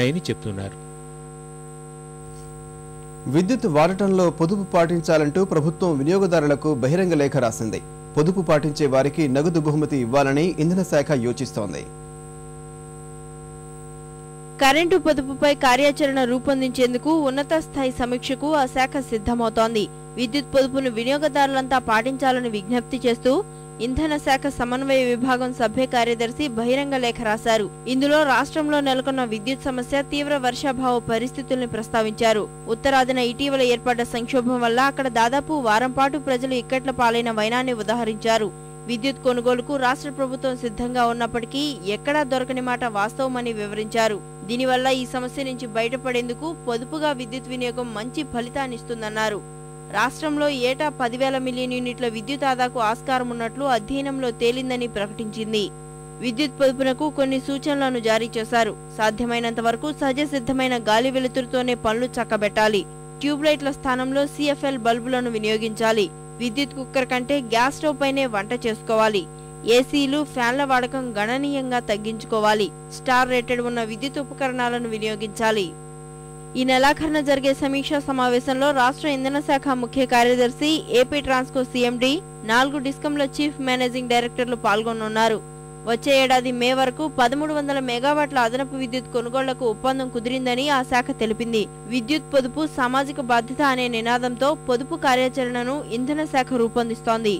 ఉంటాయని చెప్తున్నారు. విద్యుత్ వాడటంలో పొదుపు పాటించాలంటూ ప్రభుత్వం వినియోగదారులకు బహిరంగ లేఖ రాసింది. పొదుపు పాటించే వారికి నగదు బహుమతి ఇవ్వాలని ఇంధన శాఖ యోచిస్తోంది. కరెంటు పొదుపుపై కార్యాచరణ రూపొందించేందుకు ఉన్నత స్థాయి సమీక్షకు ఆ శాఖ సిద్ధమవుతోంది. విద్యుత్ పొదుపును వినియోగదారులంతా పాటించాలని విజ్ఞప్తి చేస్తూ ఇంధన శాఖ సమన్వయ విభాగం సభ్య కార్యదర్శి బహిరంగ లేఖ రాశారు. ఇందులో రాష్ట్రంలో నెలకొన్న విద్యుత్ సమస్య, తీవ్ర వర్షాభావ పరిస్థితుల్ని ప్రస్తావించారు. ఉత్తరాదిన ఇటీవల ఏర్పడ్డ సంక్షోభం వల్ల అక్కడ దాదాపు వారం పాటు ప్రజలు ఇక్కట్ల పాలైన వైనాన్ని ఉదాహరించారు. విద్యుత్ కొనుగోలుకు రాష్ట్ర ప్రభుత్వం సిద్ధంగా ఉన్నప్పటికీ ఎక్కడా దొరకని మాట వాస్తవమని వివరించారు. దీనివల్ల ఈ సమస్య నుంచి బయటపడేందుకు పొదుపుగా విద్యుత్ వినియోగం మంచి ఫలితాన్నిస్తుందన్నారు. రాష్ట్రంలో ఏటా 10,000 మిలియన్ యూనిట్ల విద్యుత్ ఆదాకు ఆస్కారం ఉన్నట్లు అధ్యయనంలో తేలిందని ప్రకటించింది. విద్యుత్ పొదుపునకు కొన్ని సూచనలను జారీ చేశారు. సాధ్యమైనంత వరకు సహజ సిద్ధమైన గాలి వెలుతురుతోనే పనులు చక్కబెట్టాలి. ట్యూబ్లైట్ల స్థానంలో సిఎఫ్ఎల్ బల్బులను వినియోగించాలి. విద్యుత్ కుక్కర్ కంటే గ్యాస్ స్టవ్ పైనే వంట చేసుకోవాలి. ఏసీలు, ఫ్యాన్ల వాడకం గణనీయంగా తగ్గించుకోవాలి. స్టార్ రేటెడ్ ఉన్న విద్యుత్ ఉపకరణాలను వినియోగించాలి. ఈ నెలాఖరున జరిగే సమీక్షా సమావేశంలో రాష్ట్ర ఇంధన శాఖ ముఖ్య కార్యదర్శి, ఏపీ ట్రాన్స్కో సీఎండీ, 4 డిస్కంల చీఫ్ మేనేజింగ్ డైరెక్టర్లు పాల్గొనున్నారు. వచ్చే ఏడాది మే వరకు 1300 మెగావాట్ల అదనపు విద్యుత్ కొనుగోళ్లకు ఒప్పందం కుదిరిందని ఆ శాఖ తెలిపింది. విద్యుత్ పొదుపు సామాజిక బాధ్యత అనే నినాదంతో పొదుపు కార్యాచరణను ఇంధన శాఖ రూపొందిస్తోంది.